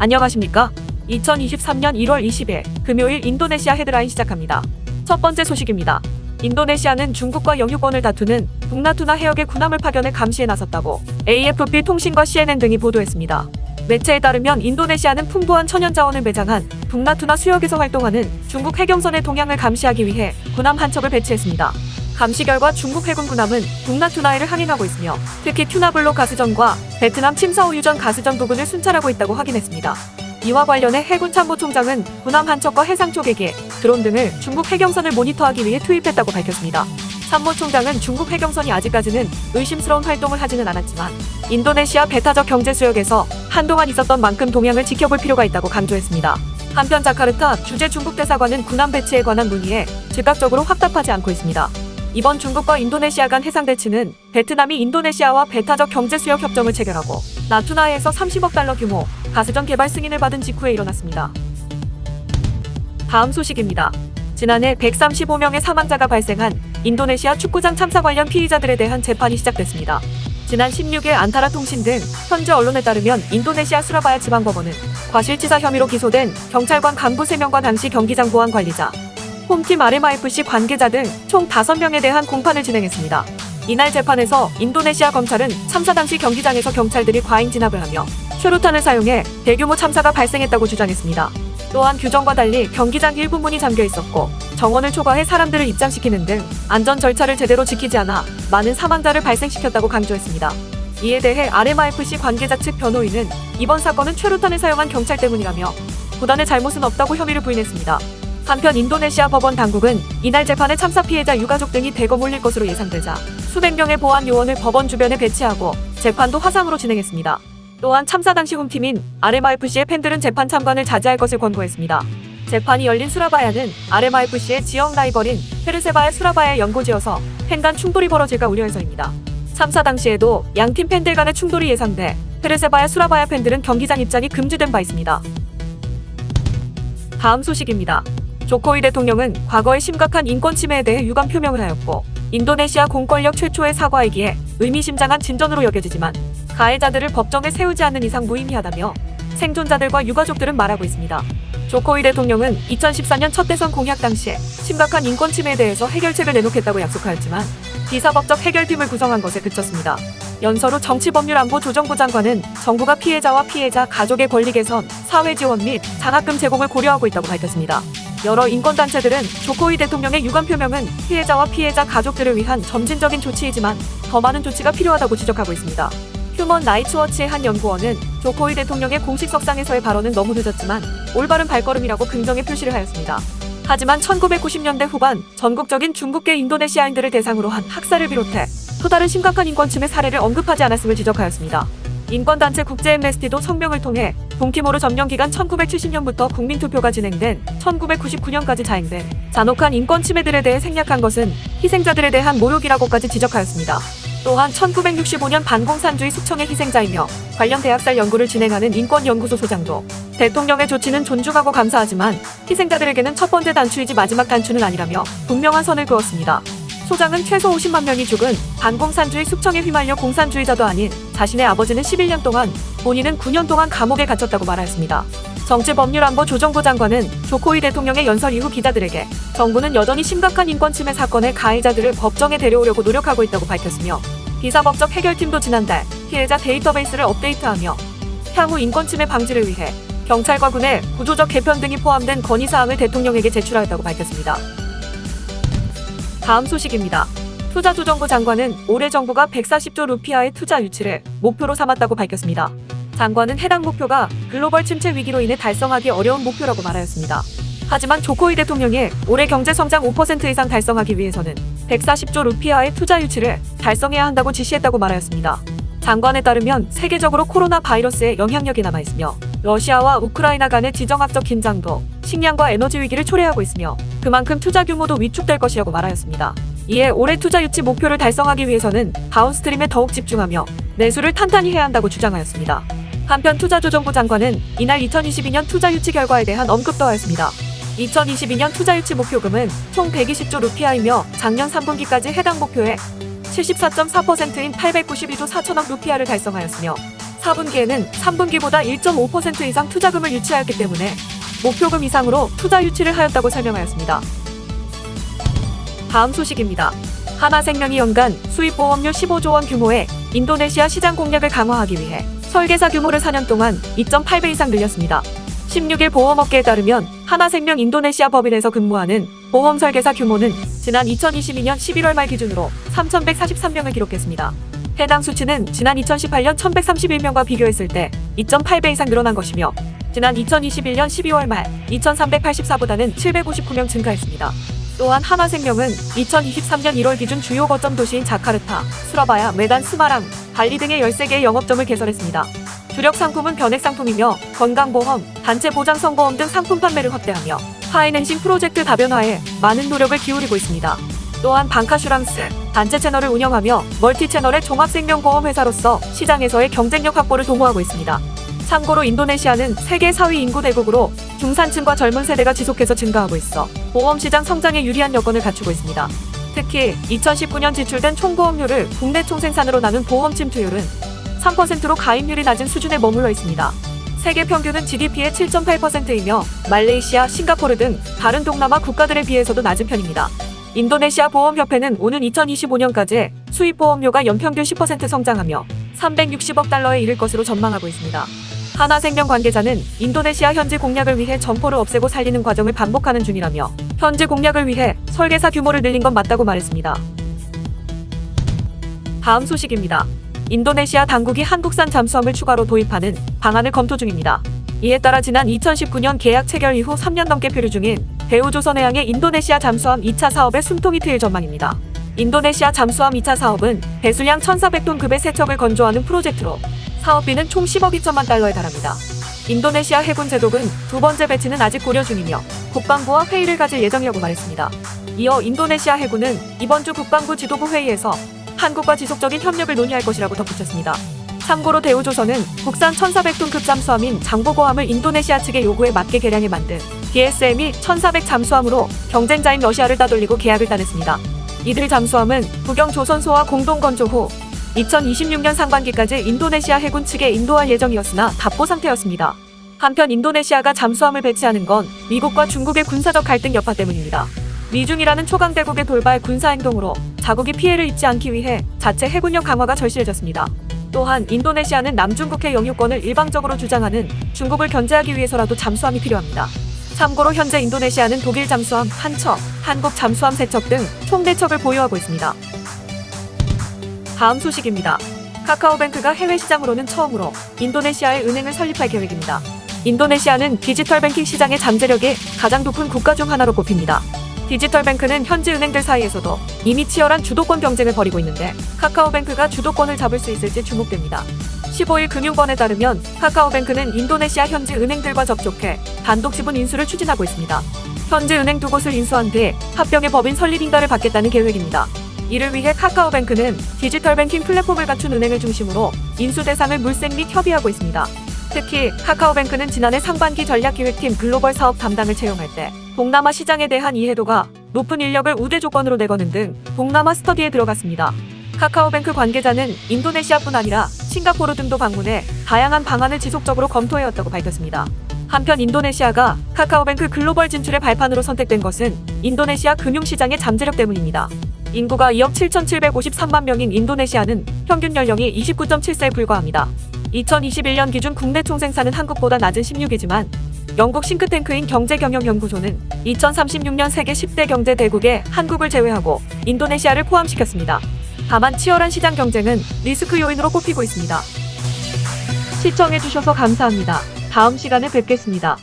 안녕하십니까? 2023년 1월 20일 금요일 인도네시아 헤드라인 시작합니다. 첫 번째 소식입니다. 인도네시아는 중국과 영유권을 다투는 북나투나 해역의 군함을 파견해 감시에 나섰다고 AFP 통신과 CNN 등이 보도했습니다. 매체에 따르면 인도네시아는 풍부한 천연자원을 매장한 북나투나 수역에서 활동하는 중국 해경선의 동향을 감시하기 위해 군함 한 척을 배치했습니다. 감시 결과 중국 해군 군함은 북나투나해를 항행하고 있으며 특히 튜나블로 가스전과 베트남 침사오유전 가스전 부근을 순찰하고 있다고 확인했습니다. 이와 관련해 해군 참모총장은 군함 한 척과 해상 초계기, 드론 등을 중국 해경선을 모니터하기 위해 투입했다고 밝혔습니다. 참모총장은 중국 해경선이 아직까지는 의심스러운 활동을 하지는 않았지만 인도네시아 배타적 경제 수역에서 한동안 있었던 만큼 동향을 지켜볼 필요가 있다고 강조했습니다. 한편 자카르타 주재 중국 대사관은 군함 배치에 관한 문의에 즉각적으로 확답하지 않고 있습니다. 이번 중국과 인도네시아 간 해상 대치는 베트남이 인도네시아와 배타적 경제 수역 협정을 체결하고 나투나해에서 30억 달러 규모 가스전 개발 승인을 받은 직후에 일어났습니다. 다음 소식입니다. 지난해 135명의 사망자가 발생한 인도네시아 축구장 참사 관련 피의자들에 대한 재판이 시작됐습니다. 지난 16일 안타라 통신 등 현지 언론에 따르면 인도네시아 수라바야 지방법원은 과실치사 혐의로 기소된 경찰관 간부 3명과 당시 경기장 보안 관리자, 홈팀 RMIFC 관계자 등 총 5명에 대한 공판을 진행했습니다. 이날 재판에서 인도네시아 검찰은 참사 당시 경기장에서 경찰들이 과잉 진압을 하며 최루탄을 사용해 대규모 참사가 발생했다고 주장했습니다. 또한 규정과 달리 경기장 일부 문이 잠겨 있었고 정원을 초과해 사람들을 입장시키는 등 안전 절차를 제대로 지키지 않아 많은 사망자를 발생시켰다고 강조했습니다. 이에 대해 RMIFC 관계자 측 변호인은 이번 사건은 최루탄을 사용한 경찰 때문이라며 구단의 잘못은 없다고 혐의를 부인했습니다. 한편 인도네시아 법원 당국은 이날 재판에 참사 피해자 유가족 등이 대거 몰릴 것으로 예상되자 수백 명의 보안 요원을 법원 주변에 배치하고 재판도 화상으로 진행했습니다. 또한 참사 당시 홈팀인 RMIFC의 팬들은 재판 참관을 자제할 것을 권고했습니다. 재판이 열린 수라바야는 RMIFC의 지역 라이벌인 페르세바야 수라바야의 연고지여서 팬 간 충돌이 벌어질까 우려해서입니다. 참사 당시에도 양팀 팬들 간의 충돌이 예상돼 페르세바야 수라바야 팬들은 경기장 입장이 금지된 바 있습니다. 다음 소식입니다. 조코위 대통령은 과거의 심각한 인권 침해에 대해 유감 표명을 하였고 인도네시아 공권력 최초의 사과이기에 의미심장한 진전으로 여겨지지만 가해자들을 법정에 세우지 않는 이상 무의미하다며 생존자들과 유가족들은 말하고 있습니다. 조코위 대통령은 2014년 첫 대선 공약 당시에 심각한 인권 침해에 대해서 해결책을 내놓겠다고 약속하였지만 비사법적 해결팀을 구성한 것에 그쳤습니다. 연설 후 정치법률안보조정부 장관은 정부가 피해자와 피해자 가족의 권리 개선, 사회 지원 및 장학금 제공을 고려하고 있다고 밝혔습니다. 여러 인권단체들은 조코위 대통령의 유감 표명은 피해자와 피해자 가족들을 위한 점진적인 조치이지만 더 많은 조치가 필요하다고 지적하고 있습니다. 휴먼 라이츠워치의 한 연구원은 조코위 대통령의 공식 석상에서의 발언은 너무 늦었지만 올바른 발걸음이라고 긍정의 표시를 하였습니다. 하지만 1990년대 후반 전국적인 중국계 인도네시아인들을 대상으로 한 학살을 비롯해 또 다른 심각한 인권 침해 사례를 언급하지 않았음을 지적하였습니다. 인권단체 국제엠네스티도 성명을 통해 동티모르 점령 기간 1970년부터 국민투표가 진행된 1999년까지 자행된 잔혹한 인권 침해들에 대해 생략한 것은 희생자들에 대한 모욕이라고까지 지적하였습니다. 또한 1965년 반공산주의 숙청의 희생자이며 관련 대학살 연구를 진행하는 인권연구소 소장도 대통령의 조치는 존중하고 감사하지만 희생자들에게는 첫 번째 단추이지 마지막 단추는 아니라며 분명한 선을 그었습니다. 소장은 최소 50만 명이 죽은 반공산주의 숙청에 휘말려 공산주의자도 아닌 자신의 아버지는 11년 동안, 본인은 9년 동안 감옥에 갇혔다고 말하였습니다. 정치법률안보조정부 장관은 조코위 대통령의 연설 이후 기자들에게 정부는 여전히 심각한 인권 침해 사건의 가해자들을 법정에 데려오려고 노력하고 있다고 밝혔으며 비사법적 해결팀도 지난달 피해자 데이터베이스를 업데이트하며 향후 인권 침해 방지를 위해 경찰과 군의 구조적 개편 등이 포함된 건의사항을 대통령에게 제출하였다고 밝혔습니다. 다음 소식입니다. 투자조정부 장관은 올해 정부가 140조 루피아의 투자 유치를 목표로 삼았다고 밝혔습니다. 장관은 해당 목표가 글로벌 침체 위기로 인해 달성하기 어려운 목표라고 말하였습니다. 하지만 조코위 대통령이 올해 경제 성장 5% 이상 달성하기 위해서는 140조 루피아의 투자 유치를 달성해야 한다고 지시했다고 말하였습니다. 장관에 따르면 세계적으로 코로나 바이러스의 영향력이 남아있으며 러시아와 우크라이나 간의 지정학적 긴장도 식량과 에너지 위기를 초래하고 있으며 그만큼 투자 규모도 위축될 것이라고 말하였습니다. 이에 올해 투자 유치 목표를 달성하기 위해서는 다운스트림에 더욱 집중하며 내수를 탄탄히 해야 한다고 주장하였습니다. 한편 투자조정부 장관은 이날 2022년 투자 유치 결과에 대한 언급도 하였습니다. 2022년 투자 유치 목표금은 총 120조 루피아이며 작년 3분기까지 해당 목표의 74.4%인 892조 4천억 루피아를 달성하였으며 4분기에는 3분기보다 1.5% 이상 투자금을 유치하였기 때문에 목표금 이상으로 투자 유치를 하였다고 설명하였습니다. 다음 소식입니다. 하나생명이 연간 수입보험료 15조 원 규모의 인도네시아 시장 공략을 강화하기 위해 설계사 규모를 4년 동안 2.8배 이상 늘렸습니다. 16일 보험업계에 따르면 하나생명 인도네시아 법인에서 근무하는 보험 설계사 규모는 지난 2022년 11월 말 기준으로 3,143명을 기록했습니다. 해당 수치는 지난 2018년 1,131명과 비교했을 때 2.8배 이상 늘어난 것이며 지난 2021년 12월 말 2,384보다는 759명 증가했습니다. 또한 하나생명은 2023년 1월 기준 주요 거점 도시인 자카르타, 수라바야, 메단, 스마랑, 발리 등의 13개의 영업점을 개설했습니다. 주력 상품은 변액 상품이며 건강보험, 단체 보장성보험 등 상품 판매를 확대하며 파이낸싱 프로젝트 다변화에 많은 노력을 기울이고 있습니다. 또한 방카슈랑스, 단체 채널을 운영하며 멀티채널의 종합생명보험회사로서 시장에서의 경쟁력 확보를 도모하고 있습니다. 참고로 인도네시아는 세계 4위 인구 대국으로 중산층과 젊은 세대가 지속해서 증가하고 있어 보험시장 성장에 유리한 여건을 갖추고 있습니다. 특히 2019년 지출된 총보험료를 국내 총생산으로 나눈 보험 침투율은 3%로 가입률이 낮은 수준에 머물러 있습니다. 세계 평균은 GDP의 7.8%이며 말레이시아, 싱가포르 등 다른 동남아 국가들에 비해서도 낮은 편입니다. 인도네시아 보험협회는 오는 2025년까지 수입보험료가 연평균 10% 성장하며 360억 달러에 이를 것으로 전망하고 있습니다. 하나생명 관계자는 인도네시아 현지 공략을 위해 점포를 없애고 살리는 과정을 반복하는 중이라며 현지 공략을 위해 설계사 규모를 늘린 건 맞다고 말했습니다. 다음 소식입니다. 인도네시아 당국이 한국산 잠수함을 추가로 도입하는 방안을 검토 중입니다. 이에 따라 지난 2019년 계약 체결 이후 3년 넘게 표류 중인 대우조선해양의 인도네시아 잠수함 2차 사업의 숨통이 트일 전망입니다. 인도네시아 잠수함 2차 사업은 배수량 1,400톤 급의 세척을 건조하는 프로젝트로 사업비는 총 10억 2천만 달러에 달합니다. 인도네시아 해군 제독은 두 번째 배치는 아직 고려 중이며 국방부와 회의를 가질 예정이라고 말했습니다. 이어 인도네시아 해군은 이번 주 국방부 지도부 회의에서 한국과 지속적인 협력을 논의할 것이라고 덧붙였습니다. 참고로 대우조선은 국산 1,400톤급 잠수함인 장보고함을 인도네시아 측의 요구에 맞게 개량해 만든 DSM이 1,400 잠수함으로 경쟁자인 러시아를 따돌리고 계약을 따냈습니다. 이들 잠수함은 국영 조선소와 공동 건조 후 2026년 상반기까지 인도네시아 해군 측에 인도할 예정이었으나 답보 상태였습니다. 한편 인도네시아가 잠수함을 배치하는 건 미국과 중국의 군사적 갈등 여파 때문입니다. 미중이라는 초강대국의 돌발 군사행동으로 자국이 피해를 입지 않기 위해 자체 해군력 강화가 절실해졌습니다. 또한 인도네시아는 남중국해 영유권을 일방적으로 주장하는 중국을 견제하기 위해서라도 잠수함이 필요합니다. 참고로 현재 인도네시아는 독일 잠수함 한 척, 한국 잠수함 3척 등 총 4척을 보유하고 있습니다. 다음 소식입니다. 카카오뱅크가 해외 시장으로는 처음으로 인도네시아의 은행을 설립할 계획입니다. 인도네시아는 디지털 뱅킹 시장의 잠재력이 가장 높은 국가 중 하나로 꼽힙니다. 디지털 뱅크는 현지 은행들 사이에서도 이미 치열한 주도권 경쟁을 벌이고 있는데 카카오뱅크가 주도권을 잡을 수 있을지 주목됩니다. 15일 금융권에 따르면 카카오뱅크는 인도네시아 현지 은행들과 접촉해 단독 지분 인수를 추진하고 있습니다. 현지 은행 2곳을 인수한 뒤 합병의 법인 설립 인가를 받겠다는 계획입니다. 이를 위해 카카오뱅크는 디지털 뱅킹 플랫폼을 갖춘 은행을 중심으로 인수 대상을 물색 및 협의하고 있습니다. 특히 카카오뱅크는 지난해 상반기 전략기획팀 글로벌 사업 담당을 채용할 때 동남아 시장에 대한 이해도가 높은 인력을 우대 조건으로 내거는 등 동남아 스터디에 들어갔습니다. 카카오뱅크 관계자는 인도네시아뿐 아니라 싱가포르 등도 방문해 다양한 방안을 지속적으로 검토해왔다고 밝혔습니다. 한편 인도네시아가 카카오뱅크 글로벌 진출의 발판으로 선택된 것은 인도네시아 금융시장의 잠재력 때문입니다. 인구가 2억 7,753만 명인 인도네시아는 평균 연령이 29.7세에 불과합니다. 2021년 기준 국내 총생산은 한국보다 낮은 16위지만 영국 싱크탱크인 경제경영연구소는 2036년 세계 10대 경제 대국에 한국을 제외하고 인도네시아를 포함시켰습니다. 다만 치열한 시장 경쟁은 리스크 요인으로 꼽히고 있습니다. 시청해주셔서 감사합니다. 다음 시간에 뵙겠습니다.